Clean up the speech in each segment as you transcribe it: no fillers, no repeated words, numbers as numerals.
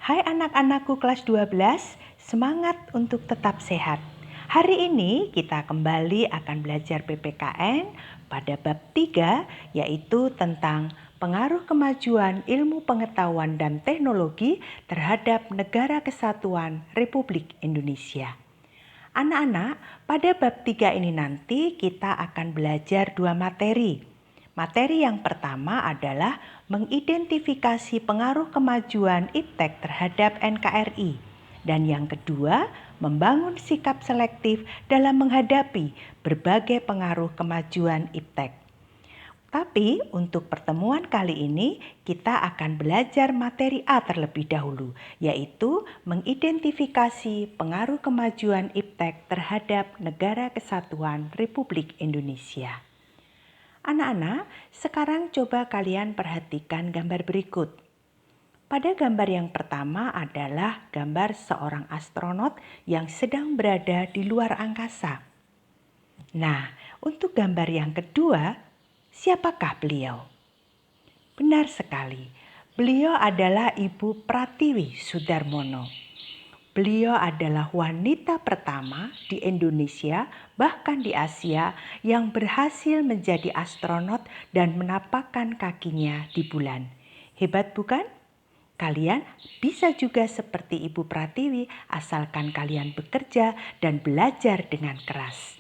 Hai anak-anakku kelas 12, semangat untuk tetap sehat. Hari ini kita kembali akan belajar PPKN pada bab 3, yaitu tentang pengaruh kemajuan ilmu pengetahuan dan teknologi terhadap Negara Kesatuan Republik Indonesia. Anak-anak, pada bab 3 ini nanti kita akan belajar 2 materi. Materi yang pertama adalah mengidentifikasi pengaruh kemajuan IPTEK terhadap NKRI. Dan yang kedua, membangun sikap selektif dalam menghadapi berbagai pengaruh kemajuan IPTEK. Tapi untuk pertemuan kali ini kita akan belajar materi A terlebih dahulu, yaitu mengidentifikasi pengaruh kemajuan IPTEK terhadap Negara Kesatuan Republik Indonesia. Anak-anak, sekarang coba kalian perhatikan gambar berikut. Pada gambar yang pertama adalah gambar seorang astronot yang sedang berada di luar angkasa. Nah, untuk gambar yang kedua, siapakah beliau? Benar sekali, beliau adalah Ibu Pratiwi Soedarmono. Beliau adalah wanita pertama di Indonesia, bahkan di Asia, yang berhasil menjadi astronot dan menapakkan kakinya di bulan. Hebat bukan? Kalian bisa juga seperti Ibu Pratiwi asalkan kalian bekerja dan belajar dengan keras.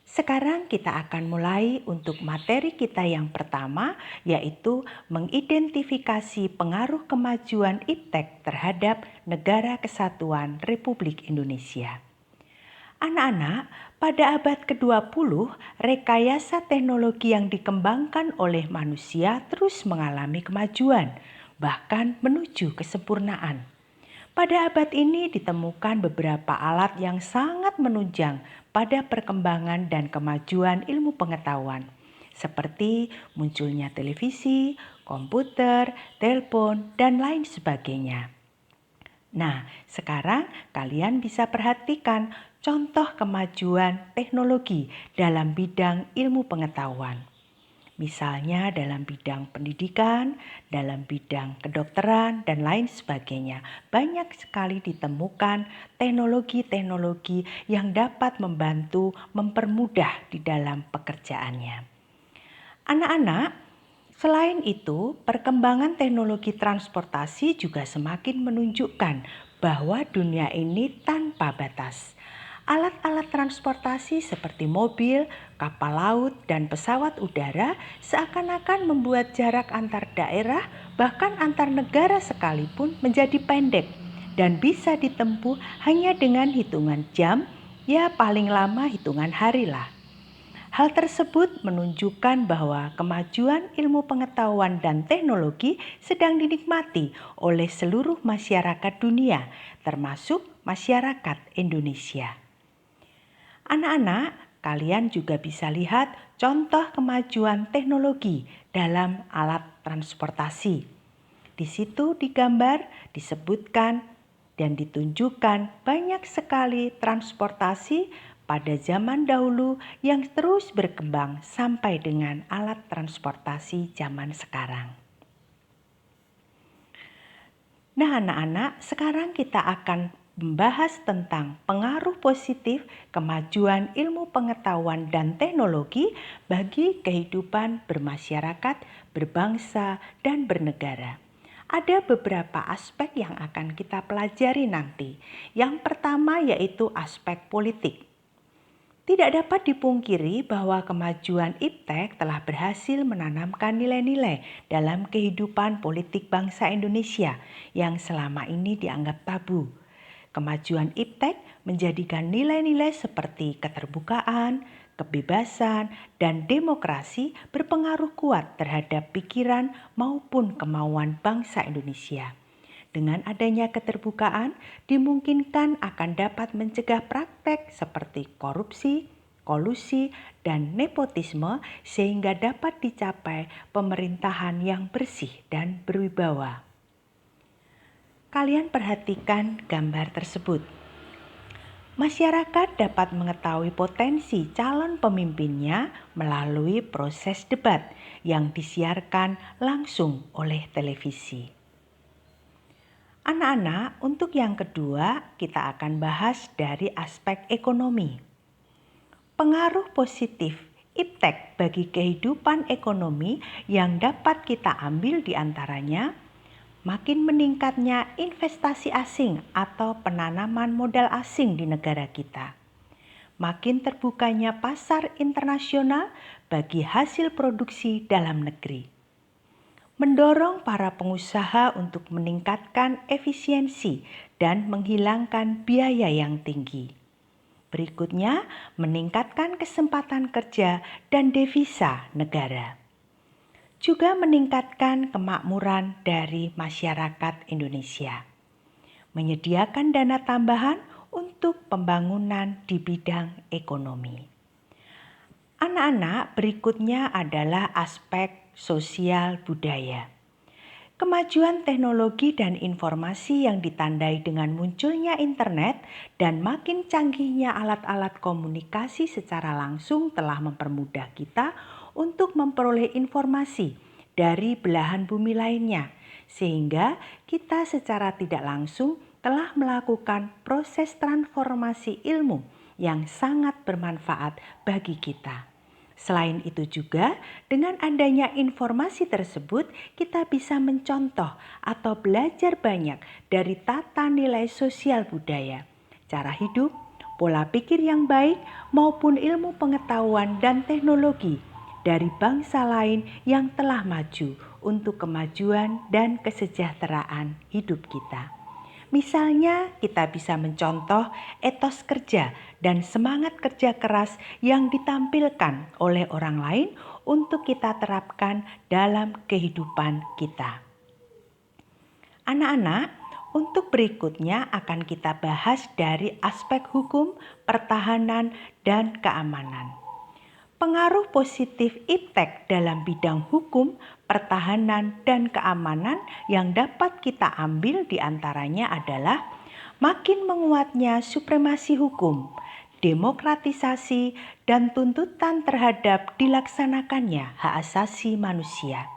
Sekarang kita akan mulai untuk materi kita yang pertama, yaitu mengidentifikasi pengaruh kemajuan IPTEK terhadap Negara Kesatuan Republik Indonesia. Anak-anak, pada abad ke-20, rekayasa teknologi yang dikembangkan oleh manusia terus mengalami kemajuan, bahkan menuju kesempurnaan. Pada abad ini ditemukan beberapa alat yang sangat menunjang pada perkembangan dan kemajuan ilmu pengetahuan, seperti munculnya televisi, komputer, telepon, dan lain sebagainya. Nah, sekarang kalian bisa perhatikan contoh kemajuan teknologi dalam bidang ilmu pengetahuan. Misalnya dalam bidang pendidikan, dalam bidang kedokteran, dan lain sebagainya. Banyak sekali ditemukan teknologi-teknologi yang dapat membantu mempermudah di dalam pekerjaannya. Anak-anak, selain itu, perkembangan teknologi transportasi juga semakin menunjukkan bahwa dunia ini tanpa batas. Alat-alat transportasi seperti mobil, kapal laut, dan pesawat udara seakan-akan membuat jarak antar daerah, bahkan antar negara sekalipun menjadi pendek dan bisa ditempuh hanya dengan hitungan jam, ya paling lama hitungan hari lah. Hal tersebut menunjukkan bahwa kemajuan ilmu pengetahuan dan teknologi sedang dinikmati oleh seluruh masyarakat dunia, termasuk masyarakat Indonesia. Anak-anak, kalian juga bisa lihat contoh kemajuan teknologi dalam alat transportasi. Di situ di gambar disebutkan dan ditunjukkan banyak sekali transportasi pada zaman dahulu yang terus berkembang sampai dengan alat transportasi zaman sekarang. Nah anak-anak, sekarang kita akan membahas tentang pengaruh positif kemajuan ilmu pengetahuan dan teknologi bagi kehidupan bermasyarakat, berbangsa, dan bernegara. Ada beberapa aspek yang akan kita pelajari nanti. Yang pertama yaitu aspek politik. Tidak dapat dipungkiri bahwa kemajuan IPTEK telah berhasil menanamkan nilai-nilai dalam kehidupan politik bangsa Indonesia yang selama ini dianggap tabu. Kemajuan IPTEK menjadikan nilai-nilai seperti keterbukaan, kebebasan, dan demokrasi berpengaruh kuat terhadap pikiran maupun kemauan bangsa Indonesia. Dengan adanya keterbukaan, dimungkinkan akan dapat mencegah praktek seperti korupsi, kolusi, dan nepotisme sehingga dapat dicapai pemerintahan yang bersih dan berwibawa. Kalian perhatikan gambar tersebut. Masyarakat dapat mengetahui potensi calon pemimpinnya melalui proses debat yang disiarkan langsung oleh televisi. Anak-anak, untuk yang kedua, kita akan bahas dari aspek ekonomi. Pengaruh positif iptek bagi kehidupan ekonomi yang dapat kita ambil di antaranya makin meningkatnya investasi asing atau penanaman modal asing di negara kita. Makin terbukanya pasar internasional bagi hasil produksi dalam negeri. Mendorong para pengusaha untuk meningkatkan efisiensi dan menghilangkan biaya yang tinggi. Berikutnya, meningkatkan kesempatan kerja dan devisa negara. Juga meningkatkan kemakmuran dari masyarakat Indonesia. Menyediakan dana tambahan untuk pembangunan di bidang ekonomi. Anak-anak, berikutnya adalah aspek sosial budaya. Kemajuan teknologi dan informasi yang ditandai dengan munculnya internet dan makin canggihnya alat-alat komunikasi secara langsung telah mempermudah kita untuk memperoleh informasi dari belahan bumi lainnya, sehingga kita secara tidak langsung telah melakukan proses transformasi ilmu yang sangat bermanfaat bagi kita. Selain itu juga, dengan adanya informasi tersebut, kita bisa mencontoh atau belajar banyak dari tata nilai sosial budaya, cara hidup, pola pikir yang baik, maupun ilmu pengetahuan dan teknologi dari bangsa lain yang telah maju untuk kemajuan dan kesejahteraan hidup kita. Misalnya, kita bisa mencontoh etos kerja dan semangat kerja keras yang ditampilkan oleh orang lain untuk kita terapkan dalam kehidupan kita. Anak-anak, untuk berikutnya akan kita bahas dari aspek hukum, pertahanan, dan keamanan. Pengaruh positif iptek dalam bidang hukum, pertahanan, dan keamanan yang dapat kita ambil diantaranya adalah makin menguatnya supremasi hukum, demokratisasi, dan tuntutan terhadap dilaksanakannya hak asasi manusia.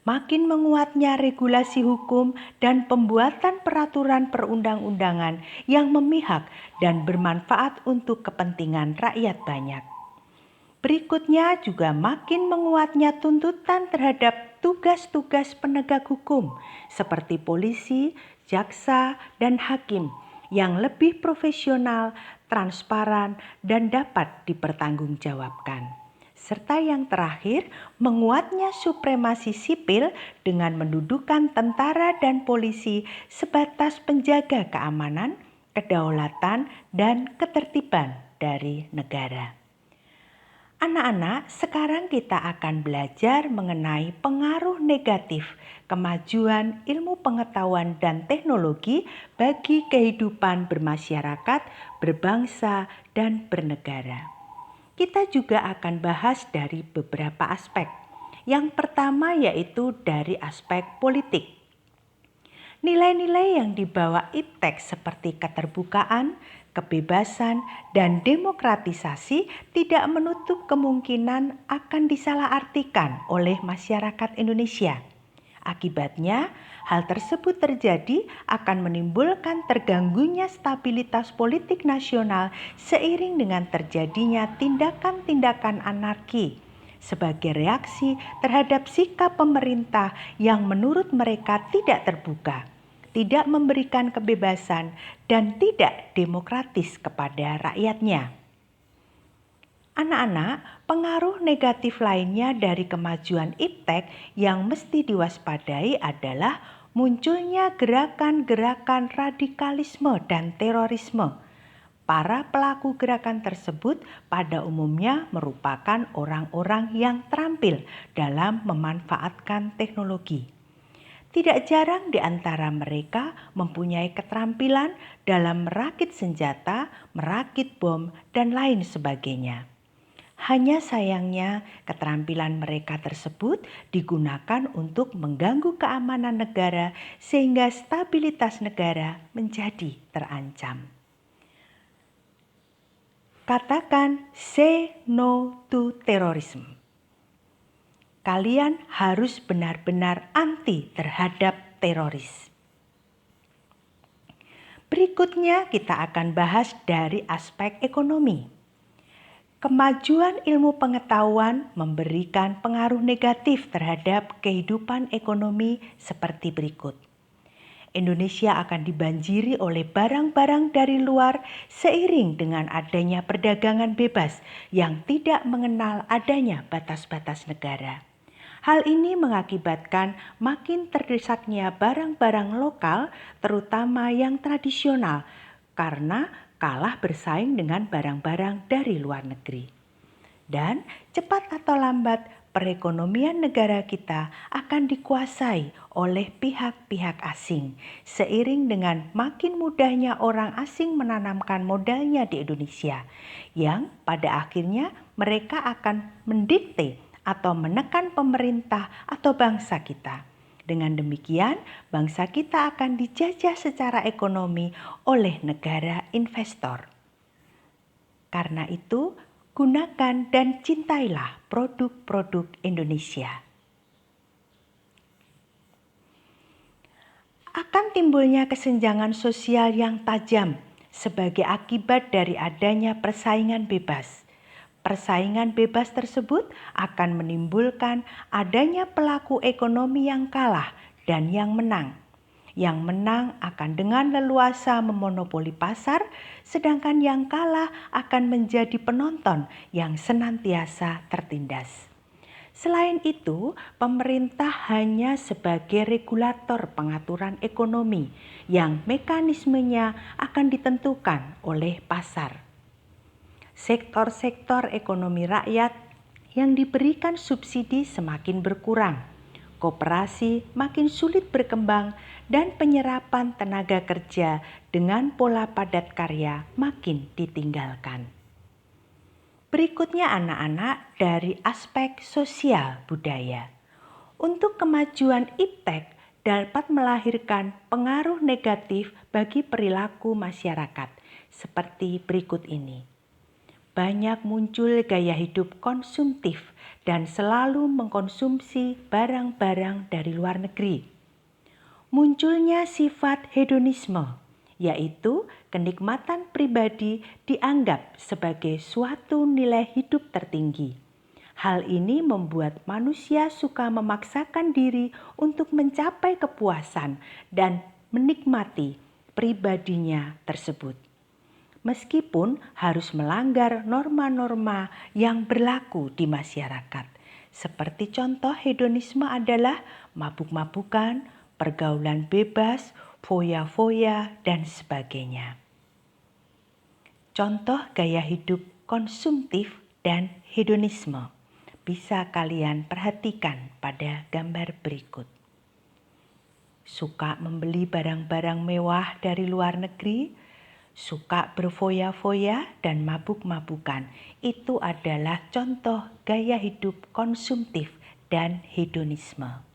Makin menguatnya regulasi hukum dan pembuatan peraturan perundang-undangan yang memihak dan bermanfaat untuk kepentingan rakyat banyak. Berikutnya juga makin menguatnya tuntutan terhadap tugas-tugas penegak hukum seperti polisi, jaksa, dan hakim yang lebih profesional, transparan, dan dapat dipertanggungjawabkan. Serta yang terakhir, menguatnya supremasi sipil dengan mendudukan tentara dan polisi sebatas penjaga keamanan, kedaulatan, dan ketertiban dari negara. Anak-anak, sekarang kita akan belajar mengenai pengaruh negatif kemajuan ilmu pengetahuan dan teknologi bagi kehidupan bermasyarakat, berbangsa, dan bernegara. Kita juga akan bahas dari beberapa aspek. Yang pertama yaitu dari aspek politik. Nilai-nilai yang dibawa iptek seperti keterbukaan, kebebasan, dan demokratisasi tidak menutup kemungkinan akan disalahartikan oleh masyarakat Indonesia. Akibatnya, hal tersebut terjadi akan menimbulkan terganggunya stabilitas politik nasional seiring dengan terjadinya tindakan-tindakan anarki sebagai reaksi terhadap sikap pemerintah yang menurut mereka tidak terbuka, tidak memberikan kebebasan, dan tidak demokratis kepada rakyatnya. Anak-anak, pengaruh negatif lainnya dari kemajuan iptek yang mesti diwaspadai adalah munculnya gerakan-gerakan radikalisme dan terorisme. Para pelaku gerakan tersebut pada umumnya merupakan orang-orang yang terampil dalam memanfaatkan teknologi. Tidak jarang di antara mereka mempunyai keterampilan dalam merakit senjata, merakit bom, dan lain sebagainya. Hanya sayangnya keterampilan mereka tersebut digunakan untuk mengganggu keamanan negara sehingga stabilitas negara menjadi terancam. Katakan say no to terrorism. Kalian harus benar-benar anti terhadap teroris. Berikutnya kita akan bahas dari aspek ekonomi. Kemajuan ilmu pengetahuan memberikan pengaruh negatif terhadap kehidupan ekonomi seperti berikut. Indonesia akan dibanjiri oleh barang-barang dari luar seiring dengan adanya perdagangan bebas yang tidak mengenal adanya batas-batas negara. Hal ini mengakibatkan makin terdesaknya barang-barang lokal, terutama yang tradisional, karena kalah bersaing dengan barang-barang dari luar negeri. Dan cepat atau lambat, perekonomian negara kita akan dikuasai oleh pihak-pihak asing, seiring dengan makin mudahnya orang asing menanamkan modalnya di Indonesia, yang pada akhirnya mereka akan mendikte atau menekan pemerintah atau bangsa kita. Dengan demikian, bangsa kita akan dijajah secara ekonomi oleh negara investor. Karena itu, gunakan dan cintailah produk-produk Indonesia. Akan timbulnya kesenjangan sosial yang tajam sebagai akibat dari adanya persaingan bebas. Persaingan bebas tersebut akan menimbulkan adanya pelaku ekonomi yang kalah dan yang menang. Yang menang akan dengan leluasa memonopoli pasar, sedangkan yang kalah akan menjadi penonton yang senantiasa tertindas. Selain itu, pemerintah hanya sebagai regulator pengaturan ekonomi yang mekanismenya akan ditentukan oleh pasar. Sektor-sektor ekonomi rakyat yang diberikan subsidi semakin berkurang, koperasi makin sulit berkembang, dan penyerapan tenaga kerja dengan pola padat karya makin ditinggalkan. Berikutnya anak-anak dari aspek sosial budaya. Untuk kemajuan iptek dapat melahirkan pengaruh negatif bagi perilaku masyarakat seperti berikut ini. Banyak muncul gaya hidup konsumtif dan selalu mengkonsumsi barang-barang dari luar negeri. Munculnya sifat hedonisme, yaitu kenikmatan pribadi dianggap sebagai suatu nilai hidup tertinggi. Hal ini membuat manusia suka memaksakan diri untuk mencapai kepuasan dan menikmati pribadinya tersebut, meskipun harus melanggar norma-norma yang berlaku di masyarakat. Seperti contoh hedonisme adalah mabuk-mabukan, pergaulan bebas, foya-foya, dan sebagainya. Contoh gaya hidup konsumtif dan hedonisme bisa kalian perhatikan pada gambar berikut. Suka membeli barang-barang mewah dari luar negeri, suka berfoya-foya dan mabuk-mabukan. Itu adalah contoh gaya hidup konsumtif dan hedonisme.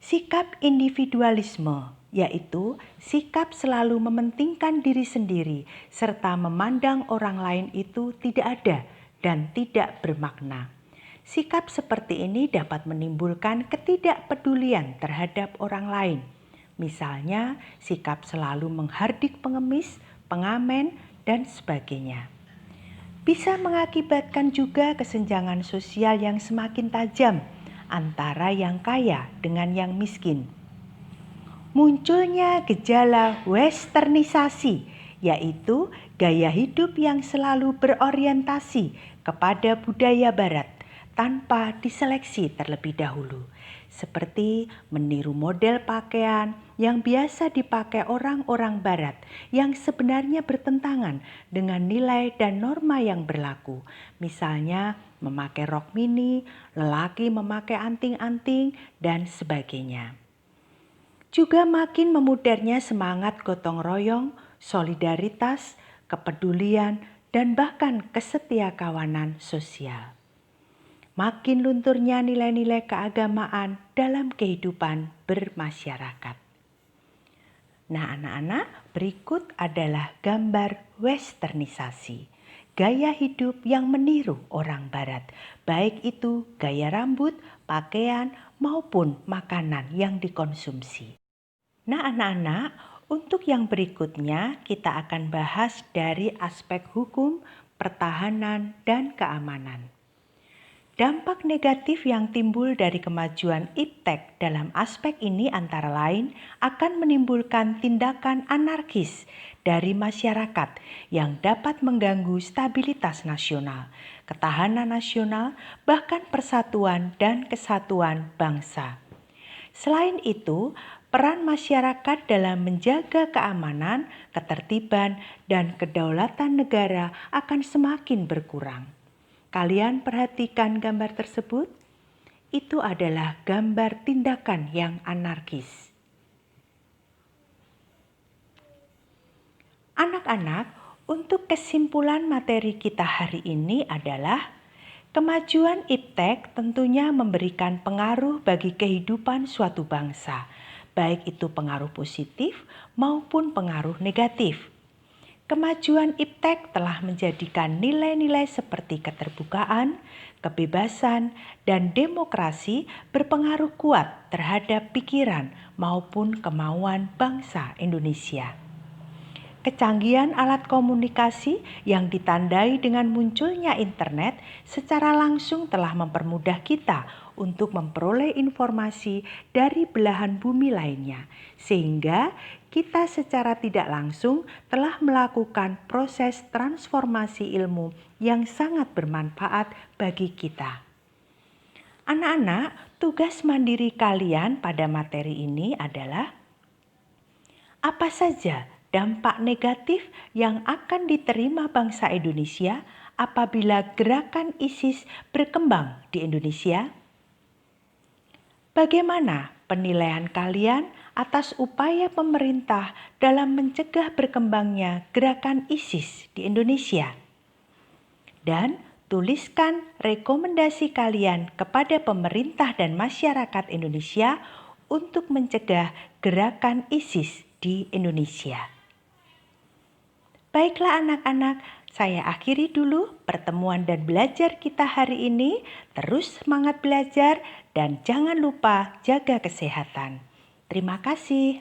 Sikap individualisme, yaitu sikap selalu mementingkan diri sendiri serta memandang orang lain itu tidak ada dan tidak bermakna. Sikap seperti ini dapat menimbulkan ketidakpedulian terhadap orang lain. Misalnya, sikap selalu menghardik pengemis, pengamen, dan sebagainya. Bisa mengakibatkan juga kesenjangan sosial yang semakin tajam antara yang kaya dengan yang miskin. Munculnya gejala westernisasi, yaitu gaya hidup yang selalu berorientasi kepada budaya barat tanpa diseleksi terlebih dahulu, seperti meniru model pakaian yang biasa dipakai orang-orang barat yang sebenarnya bertentangan dengan nilai dan norma yang berlaku. Misalnya memakai rok mini, lelaki memakai anting-anting, dan sebagainya. Juga makin memudarnya semangat gotong royong, solidaritas, kepedulian, dan bahkan kesetiakawanan sosial. Makin lunturnya nilai-nilai keagamaan dalam kehidupan bermasyarakat. Nah anak-anak, berikut adalah gambar westernisasi. Gaya hidup yang meniru orang barat, baik itu gaya rambut, pakaian, maupun makanan yang dikonsumsi. Nah anak-anak, Untuk yang berikutnya, kita akan bahas dari aspek hukum, pertahanan, dan keamanan. Dampak negatif yang timbul dari kemajuan iptek dalam aspek ini antara lain akan menimbulkan tindakan anarkis dari masyarakat yang dapat mengganggu stabilitas nasional, ketahanan nasional, bahkan persatuan dan kesatuan bangsa. Selain itu, peran masyarakat dalam menjaga keamanan, ketertiban, dan kedaulatan negara akan semakin berkurang. Kalian perhatikan gambar tersebut? Itu adalah gambar tindakan yang anarkis. Anak-anak, untuk kesimpulan materi kita hari ini adalah kemajuan iptek tentunya memberikan pengaruh bagi kehidupan suatu bangsa, baik itu pengaruh positif maupun pengaruh negatif. Kemajuan iptek telah menjadikan nilai-nilai seperti keterbukaan, kebebasan, dan demokrasi berpengaruh kuat terhadap pikiran maupun kemauan bangsa Indonesia. Kecanggihan alat komunikasi yang ditandai dengan munculnya internet secara langsung telah mempermudah kita untuk memperoleh informasi dari belahan bumi lainnya, sehingga kita secara tidak langsung telah melakukan proses transformasi ilmu yang sangat bermanfaat bagi kita. Anak-anak, tugas mandiri kalian pada materi ini adalah apa saja dampak negatif yang akan diterima bangsa Indonesia apabila gerakan ISIS berkembang di Indonesia? Bagaimana penilaian kalian atas upaya pemerintah dalam mencegah berkembangnya gerakan ISIS di Indonesia? Dan tuliskan rekomendasi kalian kepada pemerintah dan masyarakat Indonesia untuk mencegah gerakan ISIS di Indonesia. Baiklah anak-anak, saya akhiri dulu pertemuan dan belajar kita hari ini. Terus semangat belajar dan jangan lupa jaga kesehatan. Terima kasih.